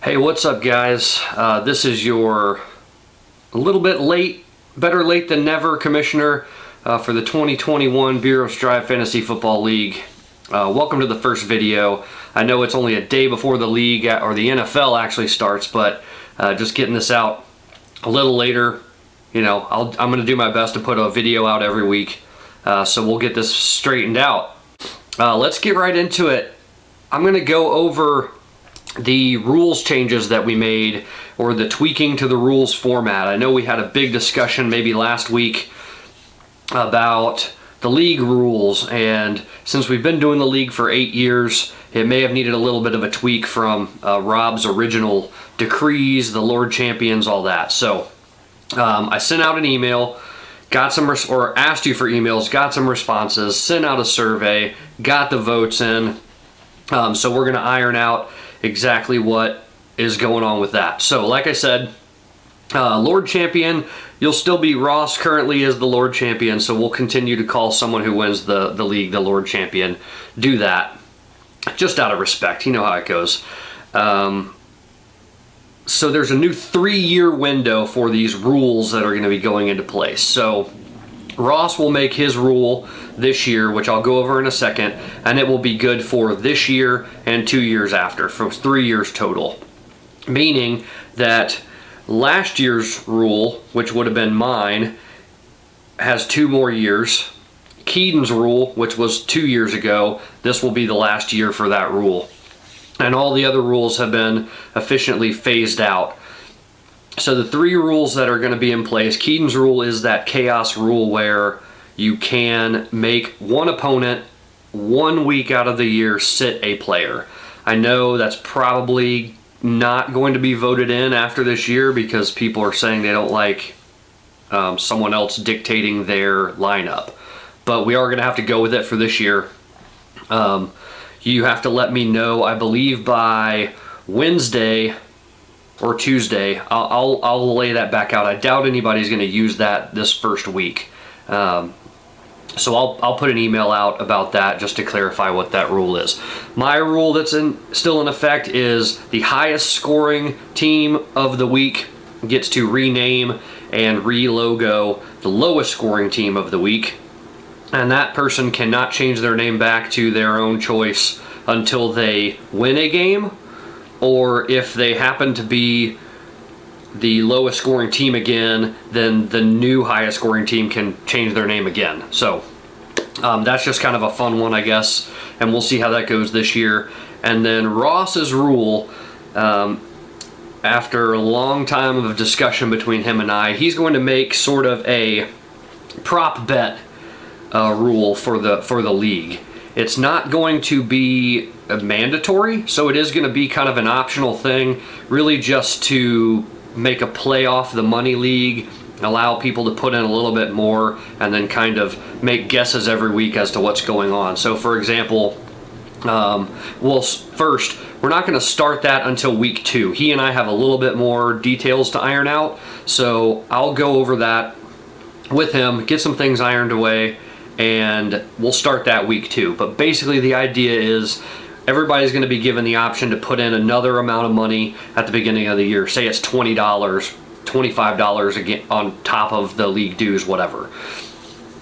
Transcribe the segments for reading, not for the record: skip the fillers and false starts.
Hey, what's up, guys? This is your a little bit late, better late than never commissioner for the 2021 Beeros Drive Fantasy Football League. Welcome to the first video. I know it's only a day before the league or the NFL actually starts, but just getting this out a little later. You know, I'm going to do my best to put a video out every week, so we'll get this straightened out. Let's get right into it. I'm going to go over the rules changes that we made, or the tweaking to the rules format. I know we had a big discussion maybe last week about the league rules, and since we've been doing the league for 8 years, it may have needed a little bit of a tweak from Rob's original decrees, the Lord Champions, all that. So I sent out an email, got some or asked you for emails, got some responses, sent out a survey, got the votes in. So we're going to iron out exactly what is going on with that. So like I said, Lord Champion, you'll still be, Ross currently is the Lord Champion, so we'll continue to call someone who wins the league the Lord Champion. Do that just out of respect. You know how it goes. So there's a new 3-year window for these rules that are going to be going into place. So Ross will make his rule this year, which I'll go over in a second, and it will be good for this year and 2 years after, for 3 years total. Meaning that last year's rule, which would have been mine, has 2 more years. Keaton's rule, which was 2 years ago, this will be the last year for that rule. And all the other rules have been efficiently phased out. So the 3 rules that are going to be in place, Keaton's rule is that chaos rule where you can make one opponent 1 week out of the year sit a player. I know that's probably not going to be voted in after this year because people are saying they don't like someone else dictating their lineup. But we are going to have to go with it for this year. You have to let me know, I believe by Wednesday or Tuesday. I'll lay that back out. I doubt anybody's going to use that this first week. So I'll put an email out about that just to clarify what that rule is. My rule that's still in effect is the highest scoring team of the week gets to rename and re-logo the lowest scoring team of the week. And that person cannot change their name back to their own choice until they win a game, or if they happen to be the lowest scoring team again, then the new highest scoring team can change their name again. So that's just kind of a fun one, I guess, and we'll see how that goes this year. And then Ross's rule, after a long time of discussion between him and I, he's going to make sort of a prop bet rule for the league. It's not going to be mandatory, so it is going to be kind of an optional thing, really just to make a play off the money league, allow people to put in a little bit more, and then kind of make guesses every week as to what's going on. So for example, first, we're not going to start that until week 2. He and I have a little bit more details to iron out, so I'll go over that with him, get some things ironed away, and we'll start that week 2. But basically the idea is everybody's going to be given the option to put in another amount of money at the beginning of the year. Say it's $20, $25 again on top of the league dues, whatever.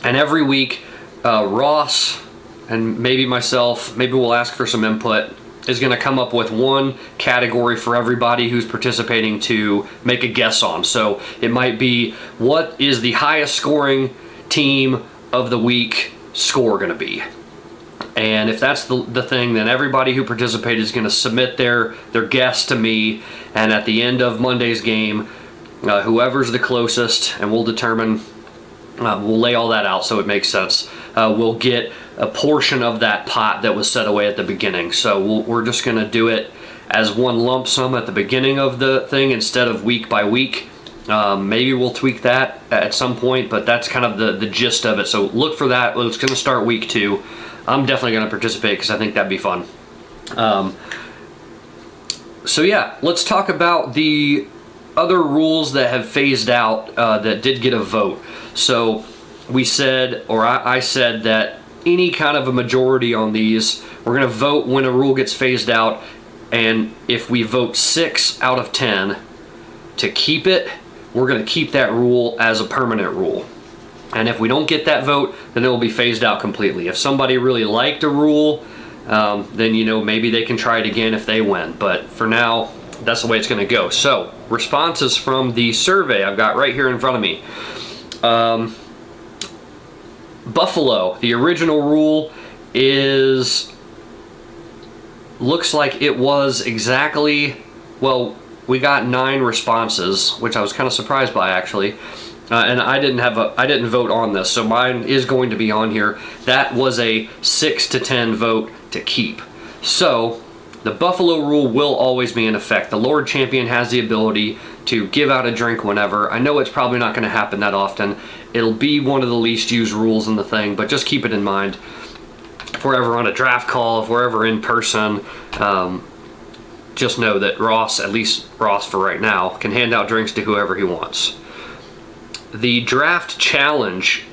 And every week, Ross and maybe myself, maybe we'll ask for some input, is going to come up with one category for everybody who's participating to make a guess on. So it might be, what is the highest scoring team of the week score going to be? And if that's the thing, then everybody who participated is going to submit their guess to me, and at the end of Monday's game, whoever's the closest, and we'll determine, we'll lay all that out so it makes sense, we'll get a portion of that pot that was set away at the beginning. So we're just going to do it as one lump sum at the beginning of the thing instead of week by week. Maybe we'll tweak that at some point, but that's kind of the gist of it. So look for that. It's going to start week 2. I'm definitely going to participate because I think that'd be fun. So yeah, let's talk about the other rules that have phased out that did get a vote. So we said, or I said that any kind of a majority on these, we're going to vote when a rule gets phased out And if we vote 6 out of 10 to keep it, we're going to keep that rule as a permanent rule. And if we don't get that vote, then it will be phased out completely. If somebody really liked a rule, then, you know, maybe they can try it again if they win. But for now, that's the way it's going to go. So, responses from the survey I've got right here in front of me. Buffalo, the original rule looks like it was exactly, well, we got 9 responses, which I was kind of surprised by, actually. And I didn't vote on this, so mine is going to be on here. That was a 6 to 10 vote to keep. So the Buffalo rule will always be in effect. The Lord Champion has the ability to give out a drink whenever. I know it's probably not going to happen that often. It'll be one of the least used rules in the thing, but just keep it in mind. If we're ever on a draft call, if we're ever in person, just know that Ross, at least Ross for right now, can hand out drinks to whoever he wants. The draft challenge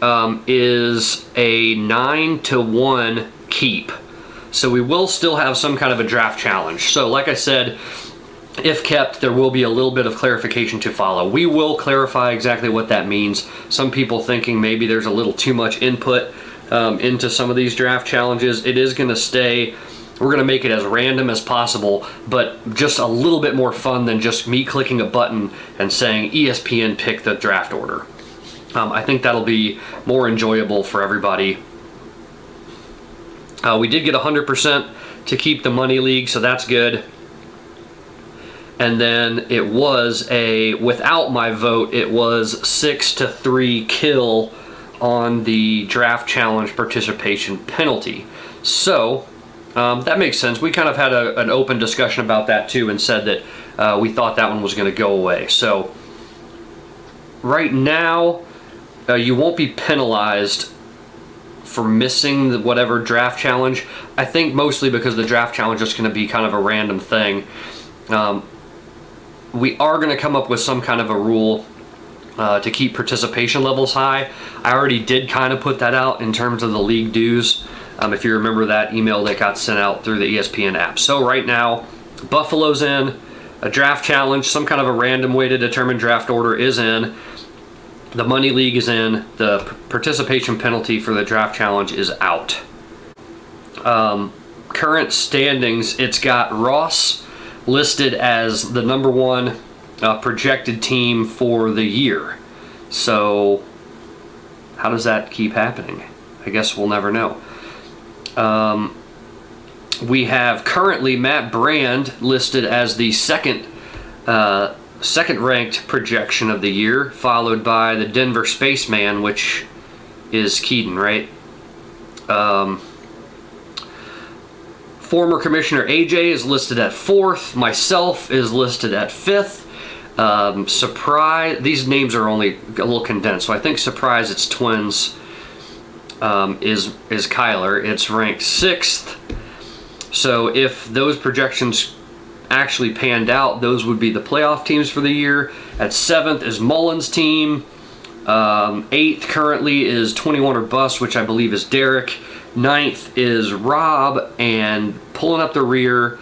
is a 9-1 keep. So we will still have some kind of a draft challenge. So like I said, if kept, there will be a little bit of clarification to follow. We will clarify exactly what that means. Some people thinking maybe there's a little too much input into some of these draft challenges. It is going to stay, we're going to make it as random as possible, but just a little bit more fun than just me clicking a button and saying ESPN pick the draft order. I think that'll be more enjoyable for everybody. We did get 100% to keep the money league, so that's good. And then it was without my vote, it was 6-3 kill on the draft challenge participation penalty. So that makes sense. We kind of had an open discussion about that too, and said that we thought that one was going to go away. So right now, you won't be penalized for missing whatever draft challenge. I think mostly because the draft challenge is going to be kind of a random thing. We are going to come up with some kind of a rule to keep participation levels high. I already did kind of put that out in terms of the league dues, if you remember that email that got sent out through the ESPN app. So right now, Buffalo's in, a draft challenge, some kind of a random way to determine draft order is in, the money league is in, the participation penalty for the draft challenge is out. Current standings, it's got Ross listed as the number 1 projected team for the year. So how does that keep happening? I guess we'll never know. We have currently Matt Brand listed as the second ranked projection of the year, followed by the Denver Spaceman, which is Keaton, right? Former Commissioner AJ is listed at 4th. Myself is listed at 5th. Surprise, these names are only a little condensed, so I think Surprise, it's twins, is Kyler. It's ranked 6th. So if those projections actually panned out, those would be the playoff teams for the year. At 7th is Mullins' team. 8th currently is 21 or Bust, which I believe is Derek. 9th is Rob, and pulling up the rear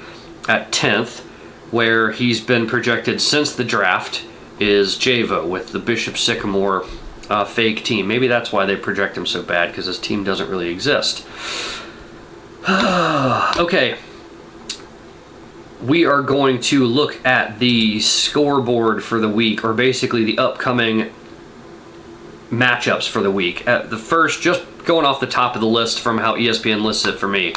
at 10th, where he's been projected since the draft, is Javo with the Bishop Sycamore fake team. Maybe that's why they project him so bad, because his team doesn't really exist. Okay. We are going to look at the scoreboard for the week, or basically the upcoming matchups for the week. At the first, just going off the top of the list from how ESPN lists it for me,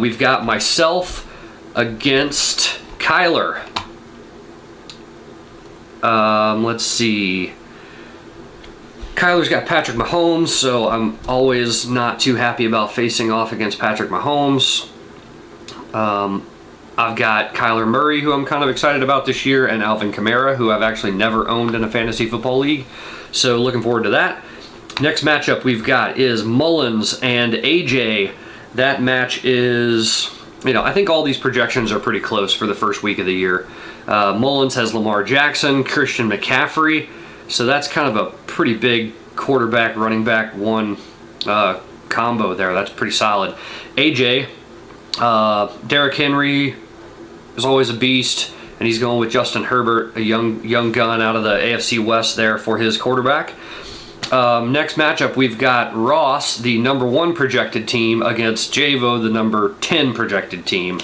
we've got myself against Kyler. Let's see. Kyler's got Patrick Mahomes, so I'm always not too happy about facing off against Patrick Mahomes. I've got Kyler Murray, who I'm kind of excited about this year, and Alvin Kamara, who I've actually never owned in a fantasy football league. So looking forward to that. Next matchup we've got is Mullins and AJ. That match is, I think all these projections are pretty close for the first week of the year. Mullins has Lamar Jackson, Christian McCaffrey. So that's kind of a pretty big quarterback, running back one combo there. That's pretty solid. AJ, Derrick Henry, is always a beast, and he's going with Justin Herbert, a young gun out of the AFC West there for his quarterback. Next matchup, we've got Ross, the number 1 projected team, against Javo, the number 10 projected team.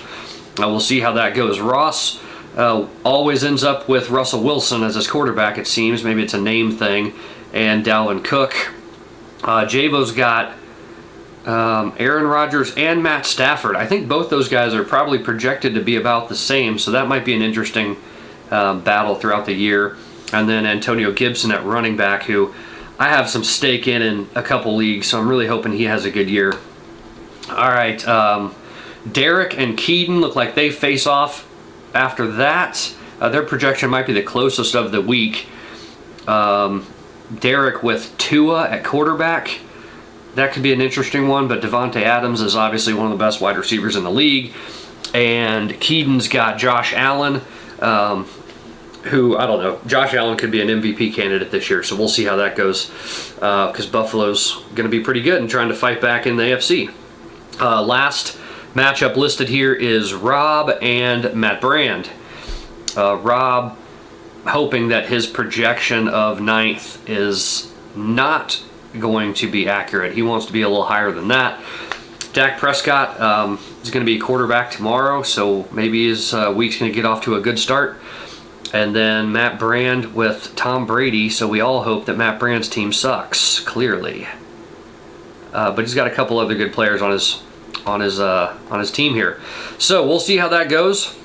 We'll see how that goes. Ross always ends up with Russell Wilson as his quarterback, it seems. Maybe it's a name thing. And Dalvin Cook. Javo's got Aaron Rodgers and Matt Stafford. I think both those guys are probably projected to be about the same, so that might be an interesting battle throughout the year. And then Antonio Gibson at running back, who I have some stake in a couple leagues, so I'm really hoping he has a good year. All right, Derek and Keaton look like they face off after that. Their projection might be the closest of the week. Derek with Tua at quarterback. That could be an interesting one, but Devontae Adams is obviously one of the best wide receivers in the league. And Keaton's got Josh Allen, who, I don't know, Josh Allen could be an MVP candidate this year, so we'll see how that goes, because Buffalo's going to be pretty good and trying to fight back in the AFC. Last matchup listed here is Rob and Matt Brand. Rob hoping that his projection of 9th is not going to be accurate. He wants to be a little higher than that. Dak Prescott is going to be quarterback tomorrow, so maybe his week's going to get off to a good start. And then Matt Brand with Tom Brady, so we all hope that Matt Brand's team sucks, clearly. But he's got a couple other good players on his team here. So we'll see how that goes.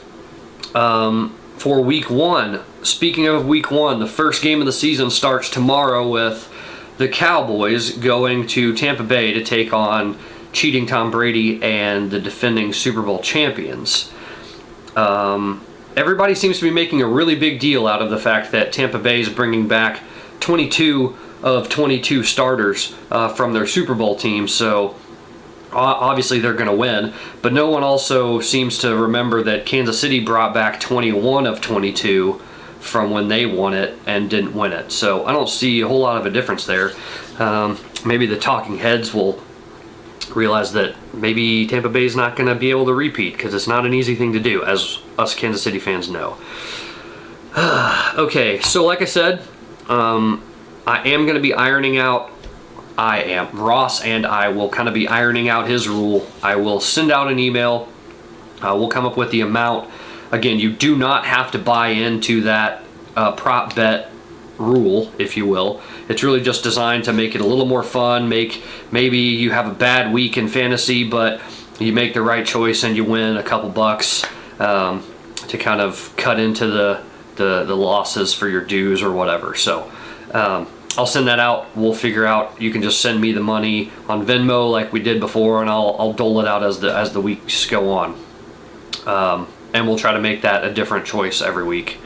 For week 1, speaking of week 1, the first game of the season starts tomorrow with the Cowboys going to Tampa Bay to take on cheating Tom Brady and the defending Super Bowl champions. Everybody seems to be making a really big deal out of the fact that Tampa Bay is bringing back 22 of 22 starters from their Super Bowl team, so obviously they're going to win. But no one also seems to remember that Kansas City brought back 21 of 22 from when they won it and didn't win it. So I don't see a whole lot of a difference there. Maybe the talking heads will realize that maybe Tampa Bay is not going to be able to repeat, because it's not an easy thing to do, as us Kansas City fans know. Okay, so like I said, I am going to be ironing out, Ross and I will kind of be ironing out his rule. I will send out an email. We'll come up with the amount. Again, you do not have to buy into that prop bet rule, if you will. It's really just designed to make it a little more fun. Maybe you have a bad week in fantasy, but you make the right choice and you win a couple bucks to kind of cut into the losses for your dues or whatever. So I'll send that out. We'll figure out. You can just send me the money on Venmo like we did before, and I'll dole it out as the weeks go on. And we'll try to make that a different choice every week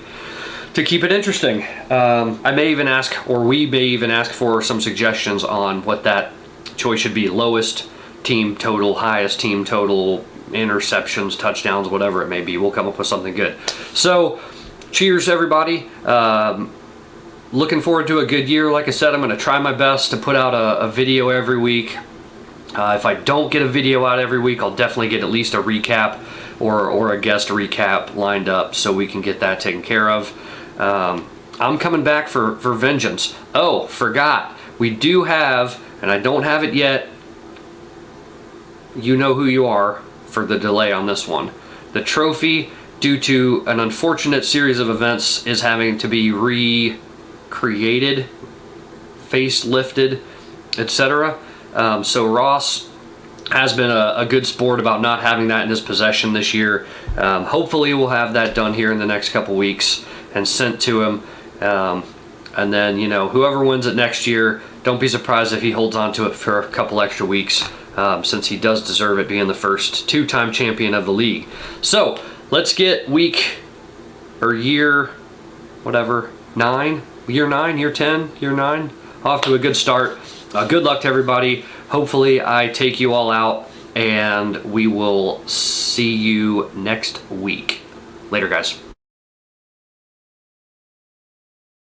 to keep it interesting. I may even ask, or we may even ask for some suggestions on what that choice should be. Lowest team total, highest team total, interceptions, touchdowns, whatever it may be. We'll come up with something good. So, cheers everybody. Looking forward to a good year. Like I said, I'm going to try my best to put out a video every week. If I don't get a video out every week, I'll definitely get at least a recap or a guest recap lined up so we can get that taken care of. I'm coming back for vengeance. Oh, forgot. We do have, and I don't have it yet, you know who you are for the delay on this one. The trophy, due to an unfortunate series of events, is having to be recreated, facelifted, etc. So Ross has been a good sport about not having that in his possession this year. Hopefully we'll have that done here in the next couple weeks and sent to him. And then, whoever wins it next year, don't be surprised if he holds on to it for a couple extra weeks, since he does deserve it, being the first two-time champion of the league. So let's get year 9, year 10, year 9, off to a good start. Good luck to everybody. Hopefully I take you all out, and we will see you next week. Later, guys.